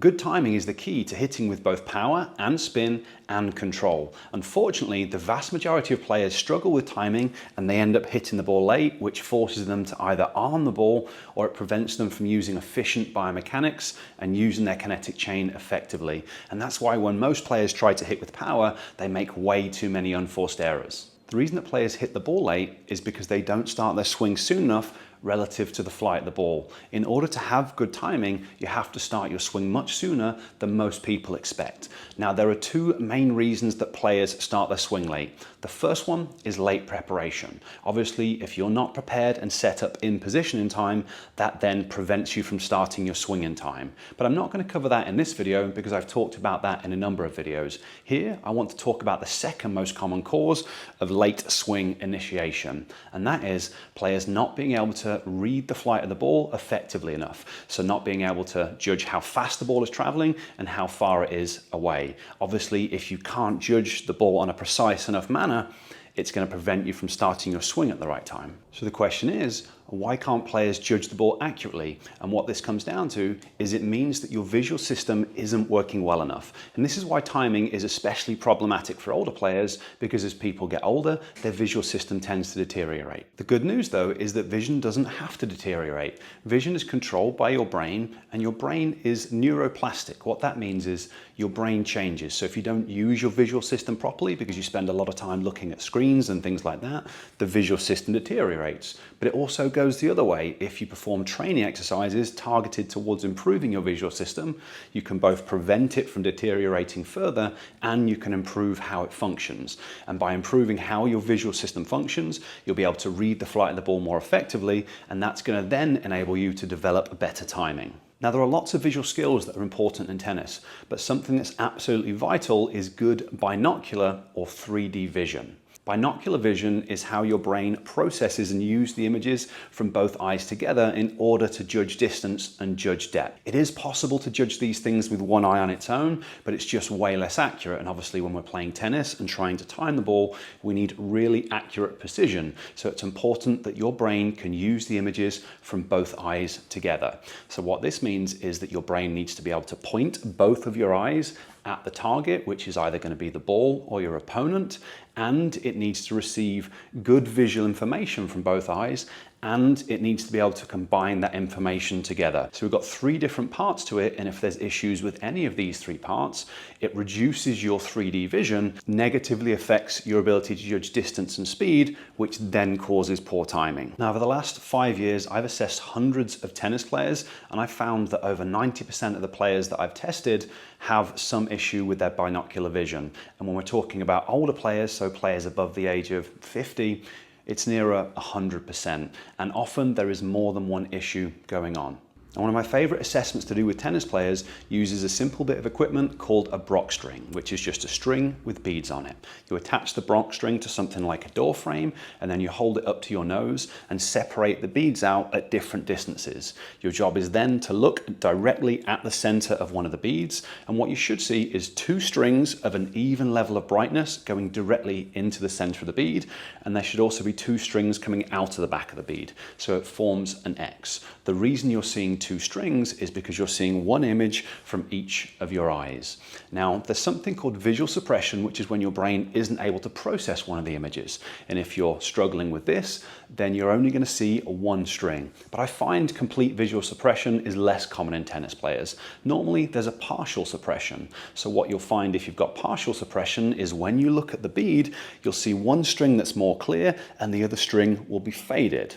Good timing is the key to hitting with both power and spin and control. Unfortunately, the vast majority of players struggle with timing and they end up hitting the ball late, which forces them to either arm the ball or it prevents them from using efficient biomechanics and using their kinetic chain effectively. And that's why when most players try to hit with power, they make way too many unforced errors. The reason that players hit the ball late is because they don't start their swing soon enough relative to the flight of the ball. In order to have good timing, you have to start your swing much sooner than most people expect. Now, there are two main reasons that players start their swing late. The first one is late preparation. Obviously, if you're not prepared and set up in position in time, that then prevents you from starting your swing in time. But I'm not going to cover that in this video because I've talked about that in a number of videos. Here, I want to talk about the second most common cause of late swing initiation, and that is players not being able to read the flight of the ball effectively enough. So not being able to judge how fast the ball is traveling and how far it is away. Obviously, if you can't judge the ball on a precise enough manner, it's going to prevent you from starting your swing at the right time. So the question is, why can't players judge the ball accurately? And what this comes down to is it means that your visual system isn't working well enough. And this is why timing is especially problematic for older players, because as people get older, their visual system tends to deteriorate. The good news though is that vision doesn't have to deteriorate. Vision is controlled by your brain, and your brain is neuroplastic. What that means is your brain changes. So if you don't use your visual system properly because you spend a lot of time looking at screens and things like that, the visual system deteriorates. But it also goes the other way. If you perform training exercises targeted towards improving your visual system, you can both prevent it from deteriorating further and you can improve how it functions. And by improving how your visual system functions, you'll be able to read the flight of the ball more effectively, and that's going to then enable you to develop better timing. Now, there are lots of visual skills that are important in tennis, but something that's absolutely vital is good binocular or 3D vision. Binocular vision is how your brain processes and uses the images from both eyes together in order to judge distance and judge depth. It is possible to judge these things with one eye on its own, but it's just way less accurate. And obviously when we're playing tennis and trying to time the ball, we need really accurate precision. So it's important that your brain can use the images from both eyes together. So what this means is that your brain needs to be able to point both of your eyes at the target, which is either going to be the ball or your opponent, and it needs to receive good visual information from both eyes, and it needs to be able to combine that information together. So we've got three different parts to it, and if there's issues with any of these three parts, it reduces your 3D vision, negatively affects your ability to judge distance and speed, which then causes poor timing. Now, over the last 5 years, I've assessed hundreds of tennis players, and I've found that over 90% of the players that I've tested have some issue with their binocular vision. And when we're talking about older players, so players above the age of 50, it's nearer 100%. And often there is more than one issue going on. And one of my favorite assessments to do with tennis players uses a simple bit of equipment called a Brock string, which is just a string with beads on it. You attach the Brock string to something like a door frame, and then you hold it up to your nose and separate the beads out at different distances. Your job is then to look directly at the center of one of the beads, and what you should see is two strings of an even level of brightness going directly into the center of the bead, and there should also be two strings coming out of the back of the bead, so it forms an X. The reason you're seeing two strings is because you're seeing one image from each of your eyes. Now, there's something called visual suppression, which is when your brain isn't able to process one of the images. And if you're struggling with this, then you're only going to see one string. But I find complete visual suppression is less common in tennis players. Normally, there's a partial suppression. So what you'll find if you've got partial suppression is when you look at the bead, you'll see one string that's more clear and the other string will be faded.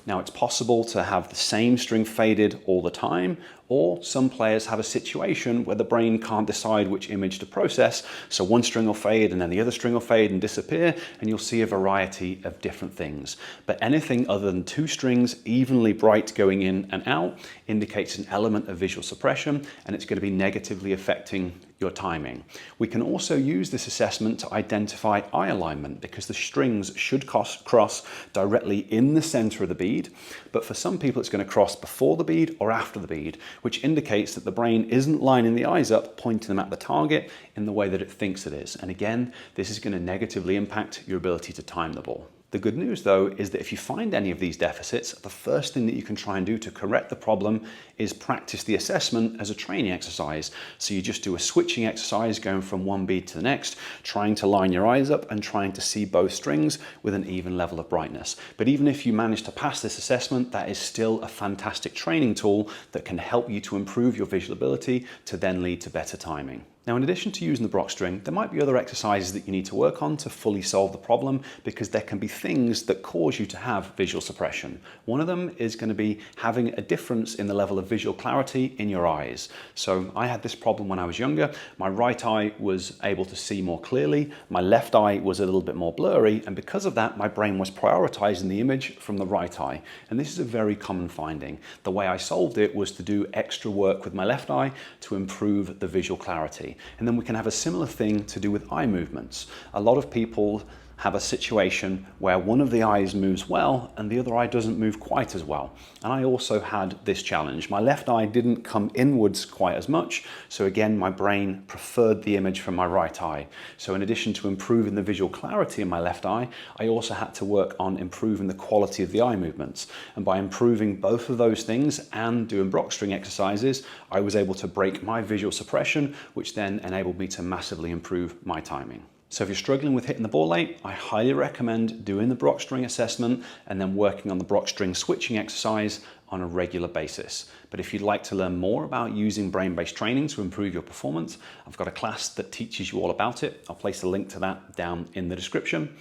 Now, it's possible to have the same string faded all the time, or some players have a situation where the brain can't decide which image to process, so one string will fade and then the other string will fade and disappear, and you'll see a variety of different things. But anything other than two strings evenly bright going in and out indicates an element of visual suppression, and it's going to be negatively affecting your timing. We can also use this assessment to identify eye alignment, because the strings should cross directly in the center of the bead, but for some people it's going to cross before the bead or after the bead, which indicates that the brain isn't lining the eyes up, pointing them at the target in the way that it thinks it is. And again, this is going to negatively impact your ability to time the ball. The good news though is that if you find any of these deficits, the first thing that you can try and do to correct the problem is practice the assessment as a training exercise. So you just do a switching exercise going from one bead to the next, trying to line your eyes up and trying to see both strings with an even level of brightness. But even if you manage to pass this assessment, that is still a fantastic training tool that can help you to improve your visual ability to then lead to better timing. Now, in addition to using the Brock string, there might be other exercises that you need to work on to fully solve the problem, because there can be things that cause you to have visual suppression. One of them is going to be having a difference in the level of visual clarity in your eyes. So I had this problem when I was younger. My right eye was able to see more clearly, my left eye was a little bit more blurry, and because of that, my brain was prioritizing the image from the right eye. And this is a very common finding. The way I solved it was to do extra work with my left eye to improve the visual clarity. And then we can have a similar thing to do with eye movements. A lot of people have a situation where one of the eyes moves well and the other eye doesn't move quite as well. And I also had this challenge. My left eye didn't come inwards quite as much, so again, my brain preferred the image from my right eye. So in addition to improving the visual clarity in my left eye, I also had to work on improving the quality of the eye movements. And by improving both of those things and doing Brock string exercises, I was able to break my visual suppression, which then enabled me to massively improve my timing. So if you're struggling with hitting the ball late, I highly recommend doing the Brock string assessment and then working on the Brock string switching exercise on a regular basis. But if you'd like to learn more about using brain-based training to improve your performance, I've got a class that teaches you all about it. I'll place a link to that down in the description.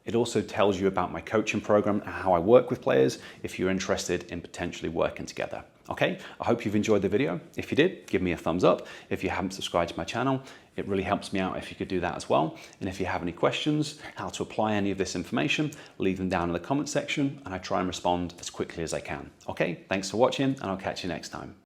It also tells you about my coaching program and how I work with players if you're interested in potentially working together. Okay, I hope you've enjoyed the video. If you did, give me a thumbs up. If you haven't subscribed to my channel, it really helps me out if you could do that as well. And if you have any questions, how to apply any of this information, leave them down in the comment section and I try and respond as quickly as I can. Okay, thanks for watching and I'll catch you next time.